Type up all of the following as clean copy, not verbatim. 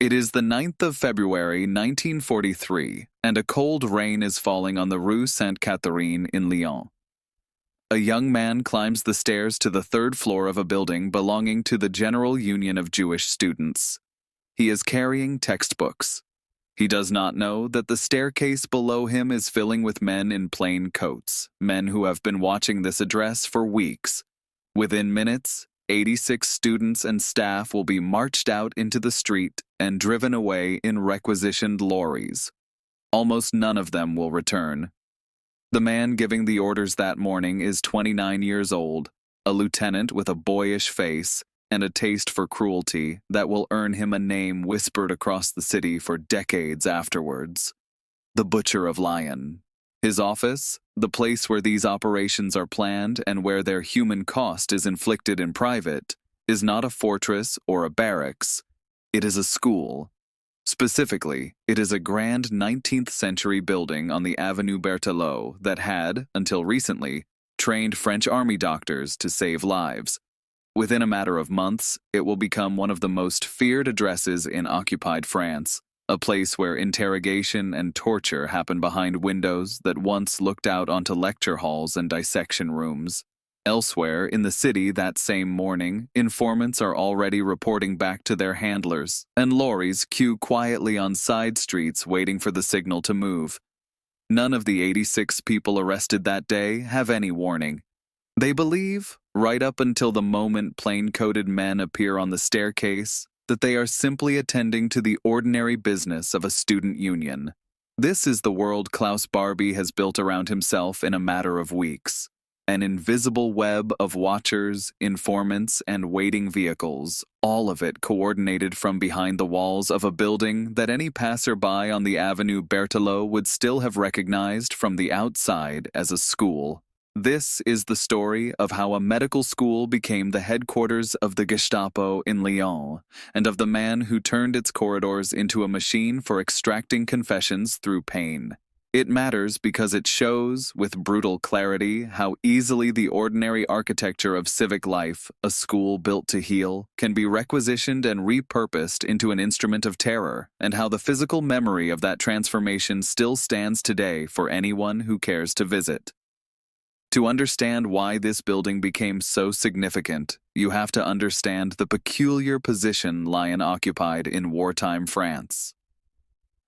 It is the 9th of February 1943, and a cold rain is falling on the Rue Sainte-Catherine in Lyon. A young man climbs the stairs to the third floor of a building belonging to the General Union of Jewish Students. He is carrying textbooks. He does not know that the staircase below him is filling with men in plain coats, men who have been watching this address for weeks. Within minutes, 86 students and staff will be marched out into the street and driven away in requisitioned lorries. Almost none of them will return. The man giving the orders that morning is 29 years old, a lieutenant with a boyish face and a taste for cruelty that will earn him a name whispered across the city for decades afterwards. The Butcher of Lyon. His office, the place where these operations are planned and where their human cost is inflicted in private, is not a fortress or a barracks. It is a school. Specifically, it is a grand 19th-century building on the Avenue Berthelot that had, until recently, trained French army doctors to save lives. Within a matter of months, it will become one of the most feared addresses in occupied France, a place where interrogation and torture happen behind windows that once looked out onto lecture halls and dissection rooms. Elsewhere in the city that same morning, informants are already reporting back to their handlers, and lorries queue quietly on side streets waiting for the signal to move. None of the 86 people arrested that day have any warning. They believe, right up until the moment plain-coated men appear on the staircase, that they are simply attending to the ordinary business of a student union. This is the world Klaus Barbie has built around himself in a matter of weeks. An invisible web of watchers, informants, and waiting vehicles, all of it coordinated from behind the walls of a building that any passerby on the Avenue Berthelot would still have recognized from the outside as a school. This is the story of how a medical school became the headquarters of the Gestapo in Lyon, and of the man who turned its corridors into a machine for extracting confessions through pain. It matters because it shows, with brutal clarity, how easily the ordinary architecture of civic life, a school built to heal, can be requisitioned and repurposed into an instrument of terror, and how the physical memory of that transformation still stands today for anyone who cares to visit. To understand why this building became so significant, you have to understand the peculiar position Lyon occupied in wartime France.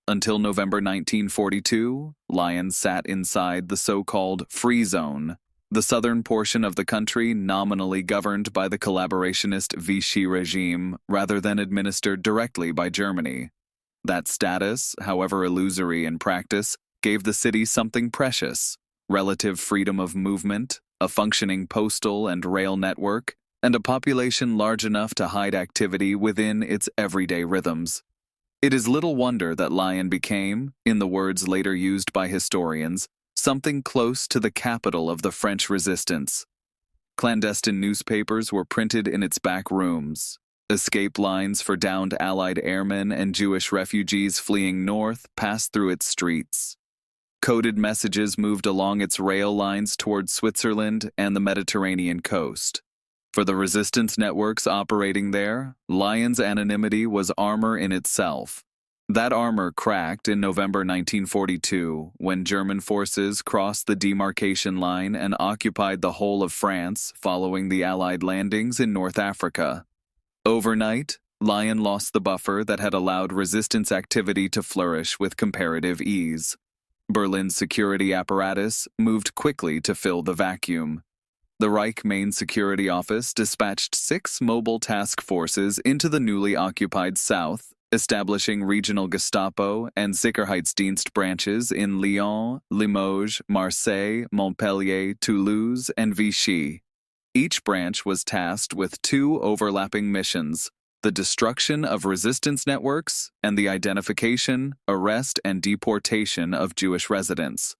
Until November 1942, Lyon sat inside the so-called Free Zone, the southern portion of the country nominally governed by the collaborationist Vichy regime rather than administered directly by Germany. That status, however illusory in practice, gave the city something precious: relative freedom of movement, a functioning postal and rail network, and a population large enough to hide activity within its everyday rhythms. It is little wonder that Lyon became, in the words later used by historians, something close to the capital of the French resistance. Clandestine newspapers were printed in its back rooms. Escape lines for downed Allied airmen and Jewish refugees fleeing north passed through its streets. Coded messages moved along its rail lines towards Switzerland and the Mediterranean coast. For the resistance networks operating there, Lyon's anonymity was armor in itself. That armor cracked in November 1942 when German forces crossed the demarcation line and occupied the whole of France following the Allied landings in North Africa. Overnight, Lyon lost the buffer that had allowed resistance activity to flourish with comparative ease. Berlin's security apparatus moved quickly to fill the vacuum. The Reich Main Security Office dispatched 6 mobile task forces into the newly occupied south, establishing regional Gestapo and Sicherheitsdienst branches in Lyon, Limoges, Marseille, Montpellier, Toulouse, and Vichy. Each branch was tasked with 2 overlapping missions: the destruction of resistance networks and the identification, arrest, and deportation of Jewish residents.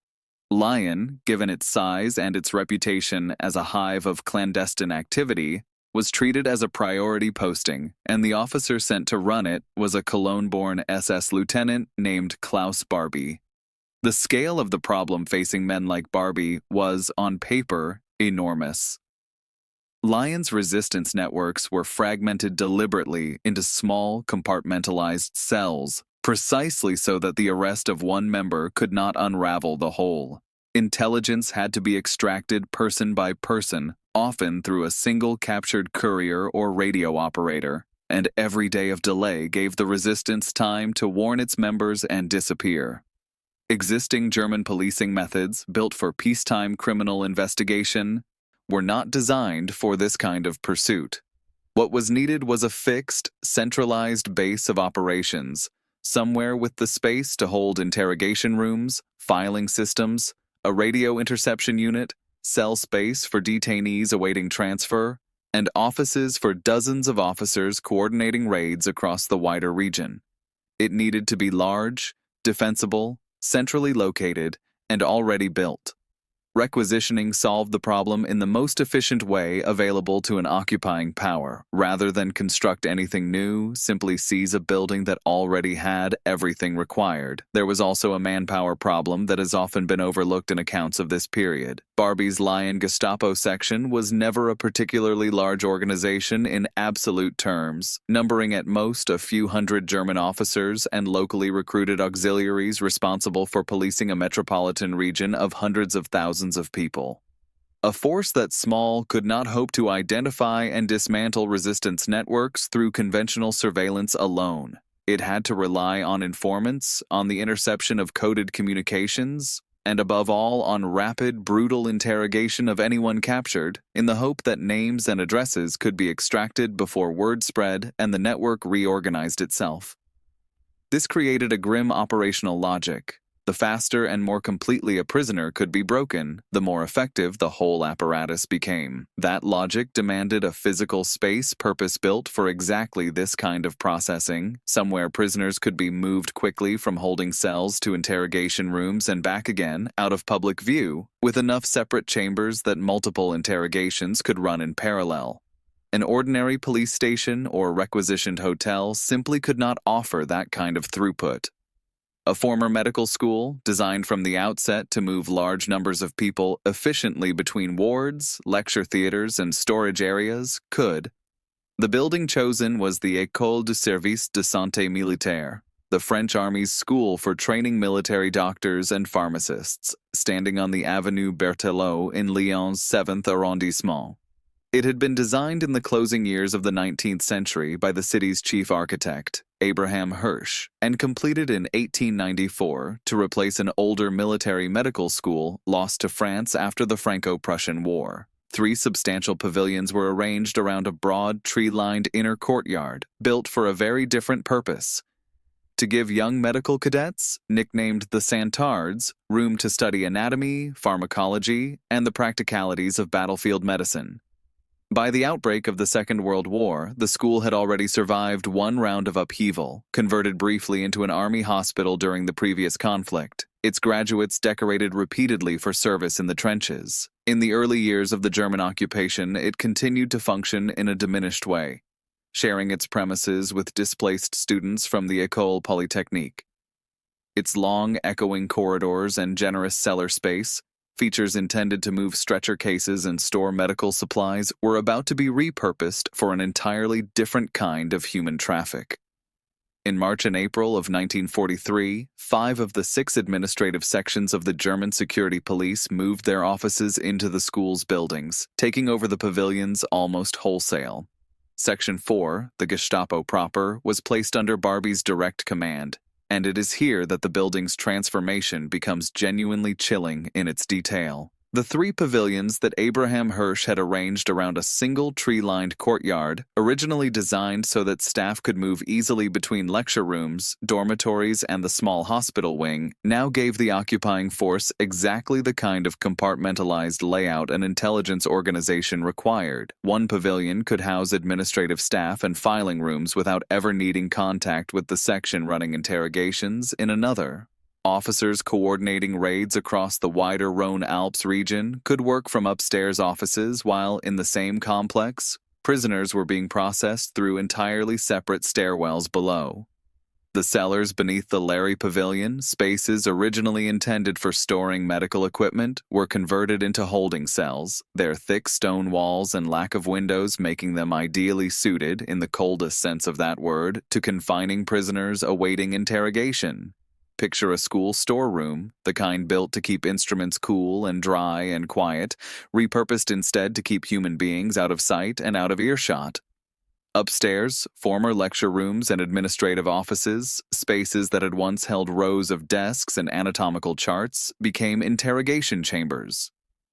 Lyon, given its size and its reputation as a hive of clandestine activity, was treated as a priority posting, and the officer sent to run it was a Cologne-born SS lieutenant named Klaus Barbie. The scale of the problem facing men like Barbie was, on paper, enormous. Lyon's resistance networks were fragmented deliberately into small, compartmentalized cells, precisely so that the arrest of one member could not unravel the whole. Intelligence had to be extracted person by person, often through a single captured courier or radio operator, and every day of delay gave the resistance time to warn its members and disappear. Existing German policing methods, built for peacetime criminal investigation, were not designed for this kind of pursuit. What was needed was a fixed, centralized base of operations, somewhere with the space to hold interrogation rooms, filing systems, a radio interception unit, cell space for detainees awaiting transfer, and offices for dozens of officers coordinating raids across the wider region. It needed to be large, defensible, centrally located, and already built. Requisitioning solved the problem in the most efficient way available to an occupying power. Rather than construct anything new, simply seize a building that already had everything required. There was also a manpower problem that has often been overlooked in accounts of this period. Barbie's Lyon Gestapo section was never a particularly large organization in absolute terms, numbering at most a few hundred German officers and locally recruited auxiliaries responsible for policing a metropolitan region of hundreds of thousands of people. A force that small could not hope to identify and dismantle resistance networks through conventional surveillance alone. It had to rely on informants, on the interception of coded communications, and above all on rapid, brutal interrogation of anyone captured, in the hope that names and addresses could be extracted before word spread and the network reorganized itself. This created a grim operational logic. The faster and more completely a prisoner could be broken, the more effective the whole apparatus became. That logic demanded a physical space purpose-built for exactly this kind of processing, somewhere prisoners could be moved quickly from holding cells to interrogation rooms and back again, out of public view, with enough separate chambers that multiple interrogations could run in parallel. An ordinary police station or requisitioned hotel simply could not offer that kind of throughput. A former medical school, designed from the outset to move large numbers of people efficiently between wards, lecture theaters, and storage areas, could. The building chosen was the École du Service de Santé Militaire, the French Army's school for training military doctors and pharmacists, standing on the Avenue Berthelot in Lyon's 7th arrondissement. It had been designed in the closing years of the 19th century by the city's chief architect, Abraham Hirsch, and completed in 1894 to replace an older military medical school lost to France after the Franco-Prussian War. 3 substantial pavilions were arranged around a broad, tree-lined inner courtyard, built for a very different purpose: to give young medical cadets, nicknamed the Santards, room to study anatomy, pharmacology, and the practicalities of battlefield medicine. By the outbreak of the Second World War, the school had already survived one round of upheaval, converted briefly into an army hospital during the previous conflict, its graduates decorated repeatedly for service in the trenches. In the early years of the German occupation, it continued to function in a diminished way, sharing its premises with displaced students from the École Polytechnique. Its long, echoing corridors and generous cellar space, features intended to move stretcher cases and store medical supplies, were about to be repurposed for an entirely different kind of human traffic. In March and April of 1943, 5 of the 6 administrative sections of the German security police moved their offices into the school's buildings, taking over the pavilions almost wholesale. Section 4, the Gestapo proper, was placed under Barbie's direct command, and it is here that the building's transformation becomes genuinely chilling in its detail. The 3 pavilions that Abraham Hirsch had arranged around a single tree-lined courtyard, originally designed so that staff could move easily between lecture rooms, dormitories, and the small hospital wing, now gave the occupying force exactly the kind of compartmentalized layout an intelligence organization required. One pavilion could house administrative staff and filing rooms without ever needing contact with the section running interrogations in another. Officers coordinating raids across the wider Rhône-Alpes region could work from upstairs offices, while in the same complex, prisoners were being processed through entirely separate stairwells below. The cellars beneath the Larry Pavilion, spaces originally intended for storing medical equipment, were converted into holding cells, their thick stone walls and lack of windows making them ideally suited, in the coldest sense of that word, to confining prisoners awaiting interrogation. Picture a school storeroom, the kind built to keep instruments cool and dry and quiet, repurposed instead to keep human beings out of sight and out of earshot. Upstairs, former lecture rooms and administrative offices, spaces that had once held rows of desks and anatomical charts, became interrogation chambers.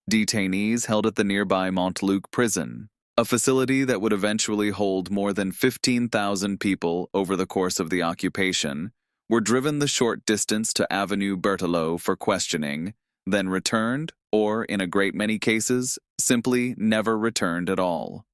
Detainees held at the nearby Montluc prison, a facility that would eventually hold more than 15,000 people over the course of the occupation, were driven the short distance to Avenue Berthelot for questioning, then returned, or, in a great many cases, simply never returned at all.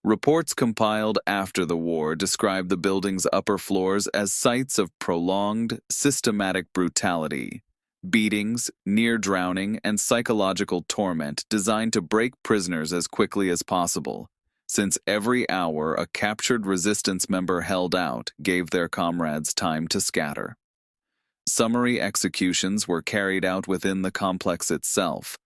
Reports compiled after the war described the building's upper floors as sites of prolonged, systematic brutality, beatings, near drowning, and psychological torment designed to break prisoners as quickly as possible, since every hour a captured resistance member held out gave their comrades time to scatter. Summary executions were carried out within the complex itself,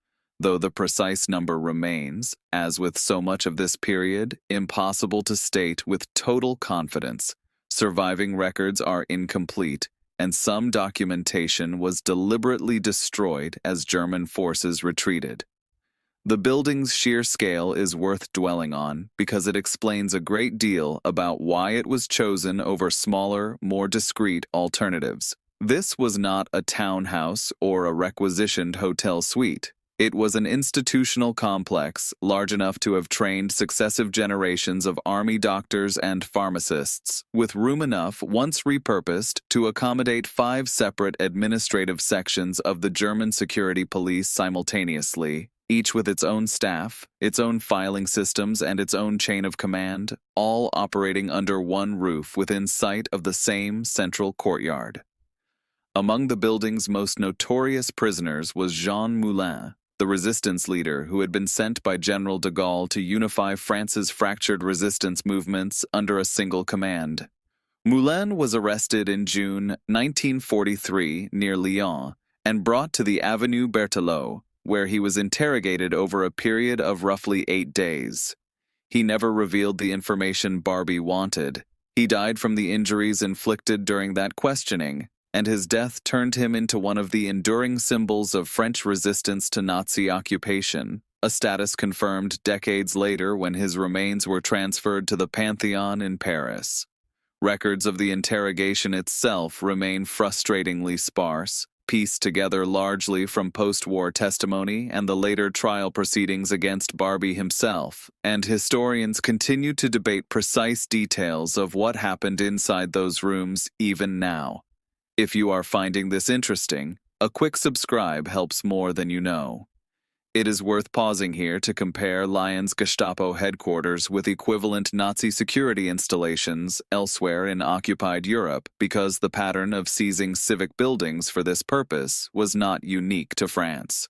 though the precise number remains, as with so much of this period, impossible to state with total confidence. Surviving records are incomplete, and some documentation was deliberately destroyed as German forces retreated. The building's sheer scale is worth dwelling on because it explains a great deal about why it was chosen over smaller, more discreet alternatives. This was not a townhouse or a requisitioned hotel suite. It was an institutional complex large enough to have trained successive generations of army doctors and pharmacists, with room enough, once repurposed, to accommodate 5 separate administrative sections of the German security police simultaneously, each with its own staff, its own filing systems, and its own chain of command, all operating under one roof within sight of the same central courtyard. Among the building's most notorious prisoners was Jean Moulin, the resistance leader who had been sent by General de Gaulle to unify France's fractured resistance movements under a single command. Moulin was arrested in June 1943 near Lyon and brought to the Avenue Berthelot, where he was interrogated over a period of roughly 8 days. He never revealed the information Barbie wanted. He died from the injuries inflicted during that questioning, and his death turned him into one of the enduring symbols of French resistance to Nazi occupation, a status confirmed decades later when his remains were transferred to the Pantheon in Paris. Records of the interrogation itself remain frustratingly sparse, pieced together largely from post-war testimony and the later trial proceedings against Barbie himself, and historians continue to debate precise details of what happened inside those rooms even now. If you are finding this interesting, a quick subscribe helps more than you know. It is worth pausing here to compare Lyon's Gestapo headquarters with equivalent Nazi security installations elsewhere in occupied Europe because the pattern of seizing civic buildings for this purpose was not unique to France.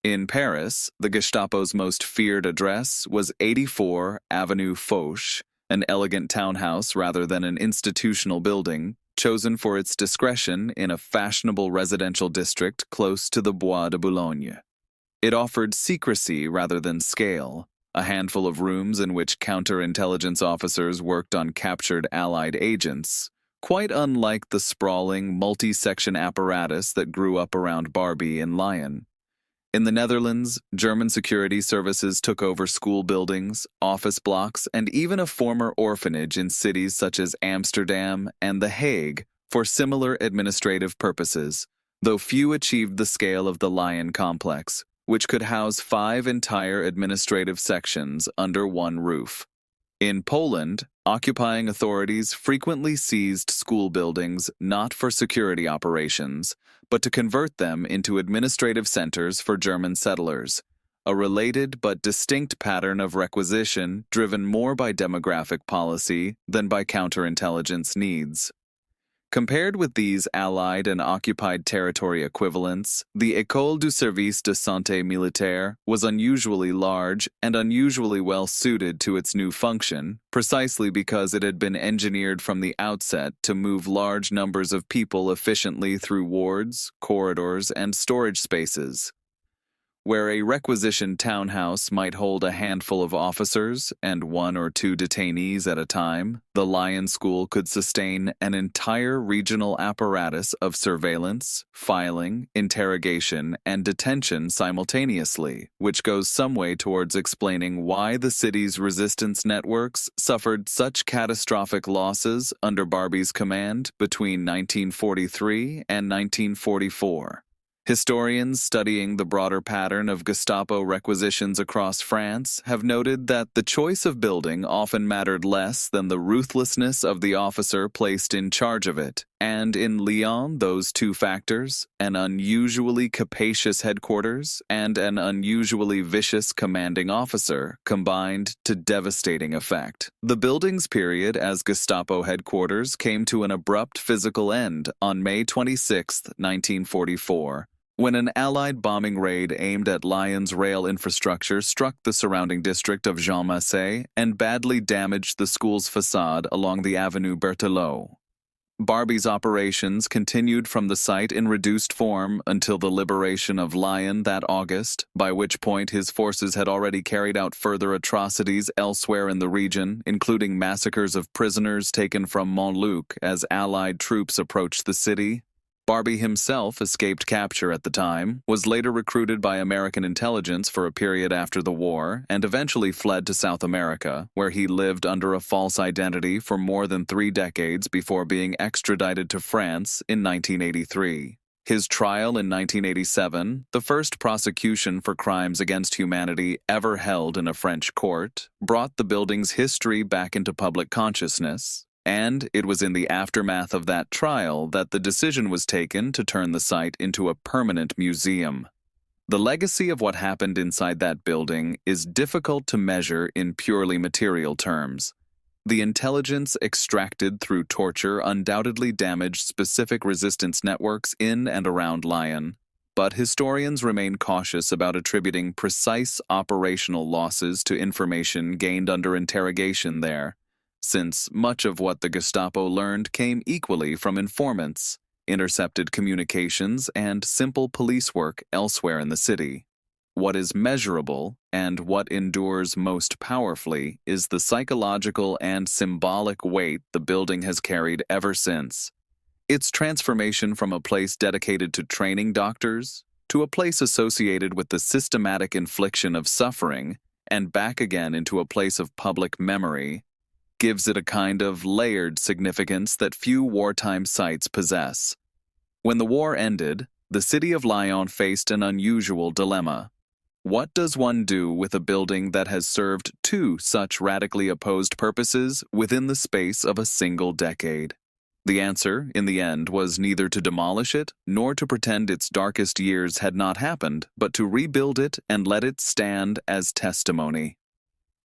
In Paris, the Gestapo's most feared address was 84 Avenue Foch, an elegant townhouse rather than an institutional building, chosen for its discretion in a fashionable residential district close to the Bois de Boulogne. It offered secrecy rather than scale, a handful of rooms in which counterintelligence officers worked on captured Allied agents, quite unlike the sprawling, multi-section apparatus that grew up around Barbie in Lyon. In the Netherlands, German security services took over school buildings, office blocks, and even a former orphanage in cities such as Amsterdam and The Hague for similar administrative purposes, though few achieved the scale of the Lyon complex, which could house 5 entire administrative sections under one roof. In Poland, occupying authorities frequently seized school buildings not for security operations, but to convert them into administrative centers for German settlers, a related but distinct pattern of requisition driven more by demographic policy than by counterintelligence needs. Compared with these Allied and occupied territory equivalents, the École du Service de Santé Militaire was unusually large and unusually well suited to its new function, precisely because it had been engineered from the outset to move large numbers of people efficiently through wards, corridors, and storage spaces. Where a requisitioned townhouse might hold a handful of officers and 1 or 2 detainees at a time, the Lion School could sustain an entire regional apparatus of surveillance, filing, interrogation, and detention simultaneously, which goes some way towards explaining why the city's resistance networks suffered such catastrophic losses under Barbie's command between 1943 and 1944. Historians studying the broader pattern of Gestapo requisitions across France have noted that the choice of building often mattered less than the ruthlessness of the officer placed in charge of it, and in Lyon those two factors, an unusually capacious headquarters and an unusually vicious commanding officer, combined to devastating effect. The building's period as Gestapo headquarters came to an abrupt physical end on May 26, 1944. When an Allied bombing raid aimed at Lyon's rail infrastructure struck the surrounding district of Jean Massé and badly damaged the school's facade along the Avenue Berthelot. Barbie's operations continued from the site in reduced form until the liberation of Lyon that August, by which point his forces had already carried out further atrocities elsewhere in the region, including massacres of prisoners taken from Montluc as Allied troops approached the city. Barbie himself escaped capture at the time, was later recruited by American intelligence for a period after the war, and eventually fled to South America, where he lived under a false identity for more than 3 decades before being extradited to France in 1983. His trial in 1987, the first prosecution for crimes against humanity ever held in a French court, brought the building's history back into public consciousness. And it was in the aftermath of that trial that the decision was taken to turn the site into a permanent museum. The legacy of what happened inside that building is difficult to measure in purely material terms. The intelligence extracted through torture undoubtedly damaged specific resistance networks in and around Lyon, but historians remain cautious about attributing precise operational losses to information gained under interrogation there, since much of what the Gestapo learned came equally from informants, intercepted communications, and simple police work elsewhere in the city. What is measurable, and what endures most powerfully, is the psychological and symbolic weight the building has carried ever since. Its transformation from a place dedicated to training doctors to a place associated with the systematic infliction of suffering, and back again into a place of public memory, gives it a kind of layered significance that few wartime sites possess. When the war ended, the city of Lyon faced an unusual dilemma. What does one do with a building that has served 2 such radically opposed purposes within the space of a single decade? The answer, in the end, was neither to demolish it nor to pretend its darkest years had not happened, but to rebuild it and let it stand as testimony.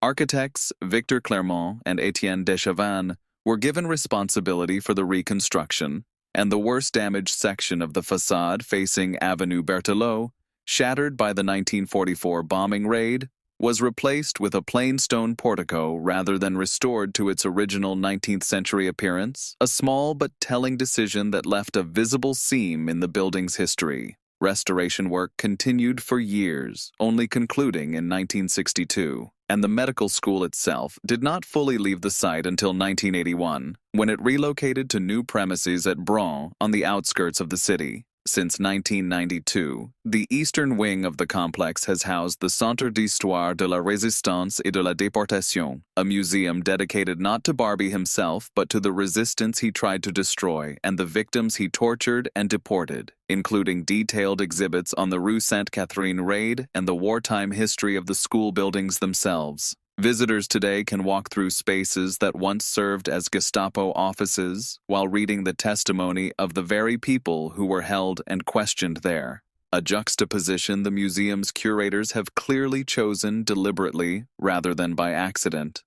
Architects Victor Clermont and Étienne Dechavanne were given responsibility for the reconstruction, and the worst damaged section of the facade facing Avenue Berthelot, shattered by the 1944 bombing raid, was replaced with a plain stone portico rather than restored to its original 19th-century appearance, a small but telling decision that left a visible seam in the building's history. Restoration work continued for years, only concluding in 1962, and the medical school itself did not fully leave the site until 1981, when it relocated to new premises at Bron on the outskirts of the city. Since 1992, the eastern wing of the complex has housed the Centre d'Histoire de la Résistance et de la Déportation, a museum dedicated not to Barbie himself but to the resistance he tried to destroy and the victims he tortured and deported, including detailed exhibits on the Rue Sainte-Catherine raid and the wartime history of the school buildings themselves. Visitors today can walk through spaces that once served as Gestapo offices while reading the testimony of the very people who were held and questioned there. A juxtaposition the museum's curators have clearly chosen deliberately rather than by accident.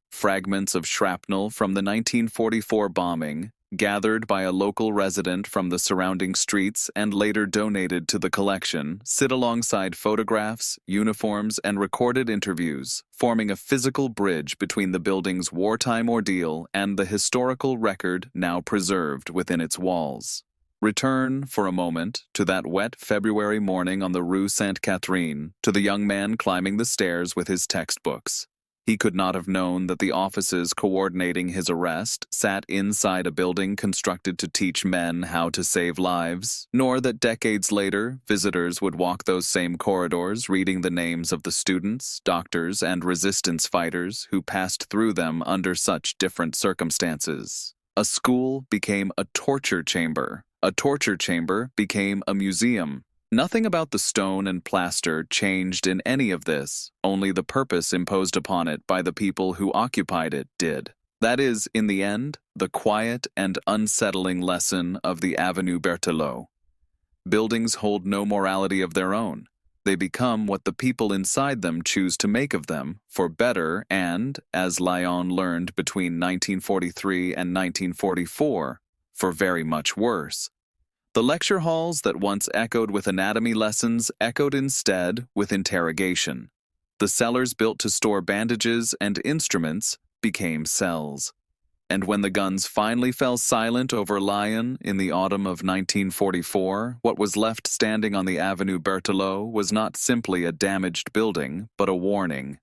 Fragments of shrapnel from the 1944 bombing, gathered by a local resident from the surrounding streets and later donated to the collection, sit alongside photographs, uniforms, and recorded interviews, forming a physical bridge between the building's wartime ordeal and the historical record now preserved within its walls. Return, for a moment, to that wet February morning on the Rue Sainte-Catherine, to the young man climbing the stairs with his textbooks. He could not have known that the offices coordinating his arrest sat inside a building constructed to teach men how to save lives, nor that decades later, visitors would walk those same corridors reading the names of the students, doctors, and resistance fighters who passed through them under such different circumstances. A school became a torture chamber. A torture chamber became a museum. Nothing about the stone and plaster changed in any of this, only the purpose imposed upon it by the people who occupied it did. That is, in the end, the quiet and unsettling lesson of the Avenue Berthelot. Buildings hold no morality of their own. They become what the people inside them choose to make of them, for better and, as Lyon learned between 1943 and 1944, for very much worse. The lecture halls that once echoed with anatomy lessons echoed instead with interrogation. The cellars built to store bandages and instruments became cells. And when the guns finally fell silent over Lyon in the autumn of 1944, what was left standing on the Avenue Berthelot was not simply a damaged building, but a warning.